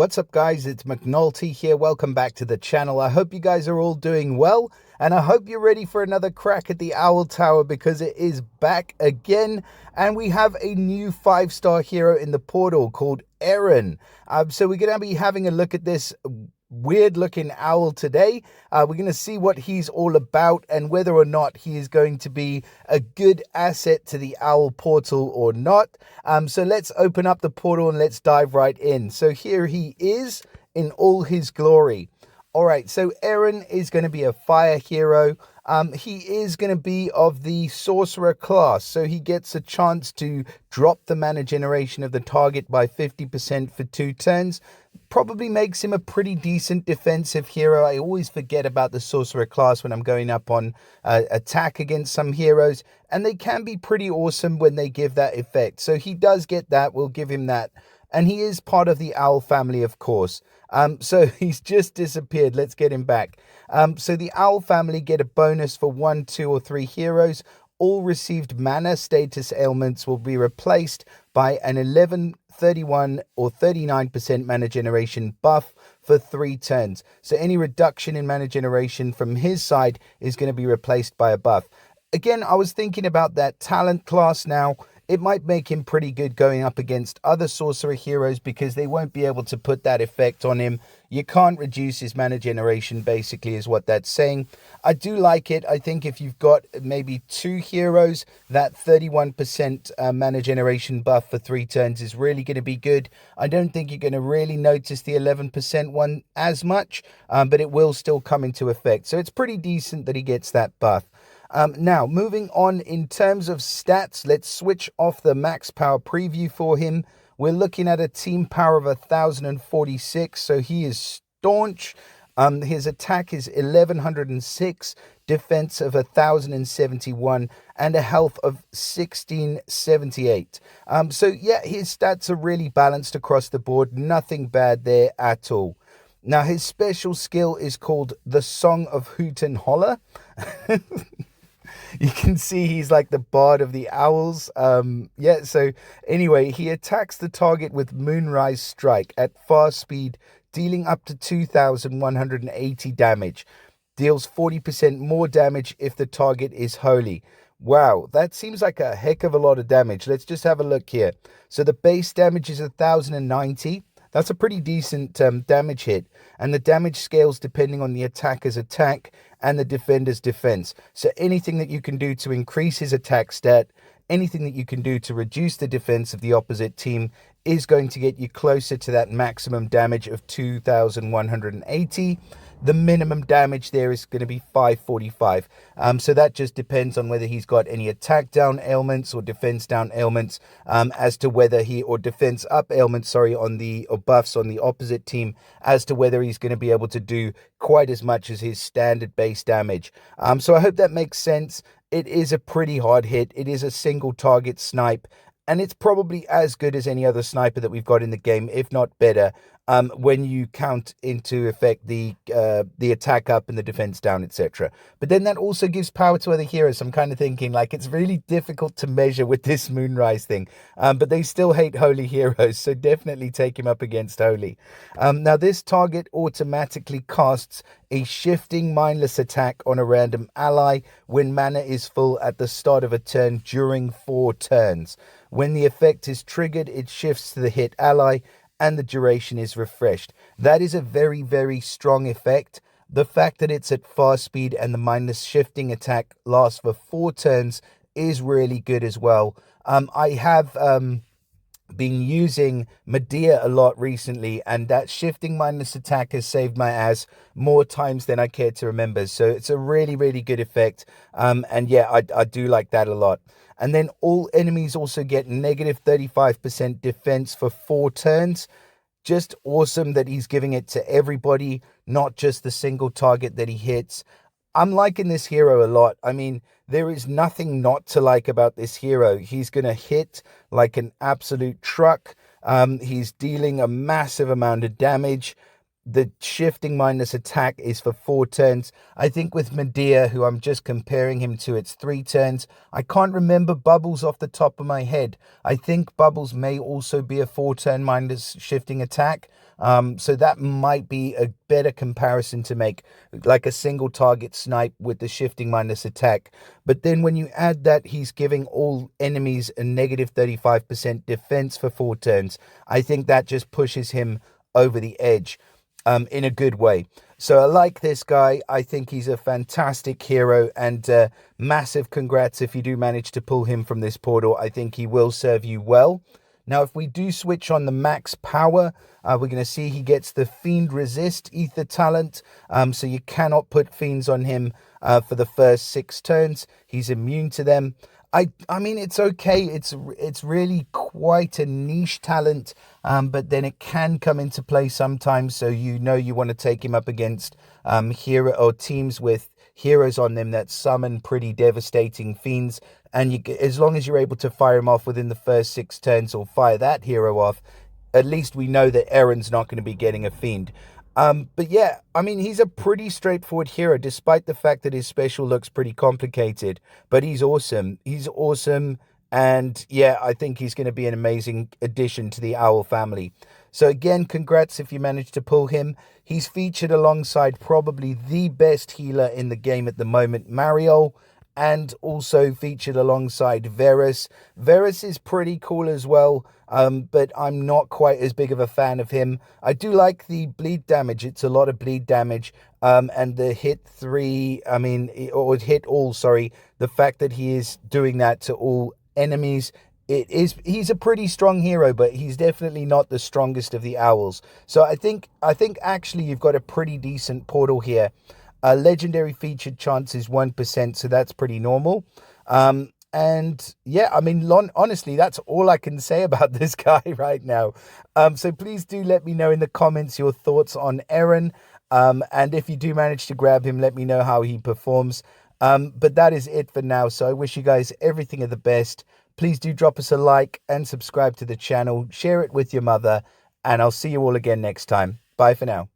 What's up, guys? It's McNulty here. Welcome back to the channel. I hope you guys are all doing well, and I hope you're ready for another crack at the Owl Tower because it is back again, and we have a new 5-star hero in the portal called Eron. So we're going to be having a look at this weird looking owl today. We're going to see what he's all about and whether or not he is going to be a good asset to the owl portal or not. So let's open up the portal and let's dive right in. So here he is in all his glory. All right, so Eron is going to be a fire hero. He is going to be of the sorcerer class, so he gets a chance to drop the mana generation of the target by 50% for 2 turns. Probably makes him a pretty decent defensive hero. I always forget about the sorcerer class when I'm going up on attack against some heroes, and they can be pretty awesome when they give that effect. So he does get that. We'll give him that. And he is part of the owl family, of course. So he's just disappeared. Let's get him back. So the owl family get a bonus for 1, 2, or 3 heroes. All received mana status ailments will be replaced by an 11, 31, or 39% mana generation buff for 3 turns. So any reduction in mana generation from his side is going to be replaced by a buff. Again, I was thinking about that talent class now. It might make him pretty good going up against other sorcerer heroes because they won't be able to put that effect on him. You can't reduce his mana generation, basically, is what that's saying. I do like it. I think if you've got maybe 2 heroes, that 31% mana generation buff for 3 turns is really going to be good. I don't think you're going to really notice the 11% one as much, but it will still come into effect. So it's pretty decent that he gets that buff. Now, moving on in terms of stats, let's switch off the max power preview for him. We're looking at a team power of 1046, so he is staunch. His attack is 1106, defense of 1071, and a health of 1678. So yeah, his stats are really balanced across the board. Nothing bad there at all. Now, his special skill is called the Song of Hoot and Holler. You can see he's like the bard of the owls. Yeah, so anyway, he attacks the target with Moonrise Strike at fast speed, dealing up to 2,180 damage. Deals 40% more damage if the target is holy. Wow, that seems like a heck of a lot of damage. Let's just have a look here. So the base damage is 1,090. That's a pretty decent damage hit, and the damage scales depending on the attacker's attack and the defender's defense. So anything that you can do to increase his attack stat, anything that you can do to reduce the defense of the opposite team is going to get you closer to that maximum damage of 2,180. The minimum damage there is going to be 545. So that just depends on whether he's got any attack down ailments or defense down ailments, as to whether he, or defense up ailments, sorry, on the, or buffs on the opposite team, as to whether he's going to be able to do quite as much as his standard base damage. So I hope that makes sense. It is a pretty hard hit. It is a single target snipe, and it's probably as good as any other sniper that we've got in the game, if not better, when you count into effect the attack up and the defense down, etc. But then that also gives power to other heroes. I'm kind of thinking, like, it's really difficult to measure with this Moonrise thing. But they still hate holy heroes, so definitely take him up against holy. Now, this target automatically casts a shifting mindless attack on a random ally when mana is full at the start of a turn during 4 turns. When the effect is triggered, it shifts to the hit ally and the duration is refreshed. That is a very, very strong effect. The fact that it's at fast speed and the mindless shifting attack lasts for 4 turns is really good as well. I have been using Medea a lot recently, and that shifting mindless attack has saved my ass more times than I care to remember. So it's a really, really good effect. And yeah, I do like that a lot. And then all enemies also get negative 35% defense for 4 turns. Just awesome that he's giving it to everybody, not just the single target that he hits. I'm liking this hero a lot. I mean, there is nothing not to like about this hero. He's going to hit like an absolute truck. He's dealing a massive amount of damage. The shifting mindless attack is for 4 turns. I think with Medea, who I'm just comparing him to, it's 3 turns. I can't remember Bubbles off the top of my head. I think Bubbles may also be a 4 turn mindless shifting attack. So that might be a better comparison to make, like a single target snipe with the shifting mindless attack. But then when you add that he's giving all enemies a negative 35% defense for 4 turns, I think that just pushes him over the edge in a good way. So I like this guy. I think he's a fantastic hero, and massive congrats if you do manage to pull him from this portal. I think he will serve you well. Now, if we do switch on the max power, we're going to see he gets the Fiend Resist Ether talent. So you cannot put Fiends on him for the first 6 turns. He's immune to them. I mean, it's okay. It's really quite a niche talent, but then it can come into play sometimes. So you want to take him up against hero or teams with heroes on them that summon pretty devastating fiends, and as long as you're able to fire him off within the first 6 turns, or fire that hero off, at least we know that Eron's not going to be getting a fiend. But yeah, I mean, he's a pretty straightforward hero, despite the fact that his special looks pretty complicated. But he's awesome. He's awesome. And yeah, I think he's going to be an amazing addition to the Owl family. So again, congrats if you managed to pull him. He's featured alongside probably the best healer in the game at the moment, Mario, and also featured alongside Varus. Varus is pretty cool as well, but I'm not quite as big of a fan of him. I do like the bleed damage. It's a lot of bleed damage, and the hit all, sorry. The fact that he is doing that to all enemies, he's a pretty strong hero, but he's definitely not the strongest of the owls. So I think actually you've got a pretty decent portal here. Legendary featured chance is 1%, so that's pretty normal. And yeah, I mean, honestly, that's all I can say about this guy right now. So please do let me know in the comments your thoughts on Eron. And if you do manage to grab him, let me know how he performs. But that is it for now. So I wish you guys everything of the best. Please do drop us a like and subscribe to the channel. Share it with your mother. And I'll see you all again next time. Bye for now.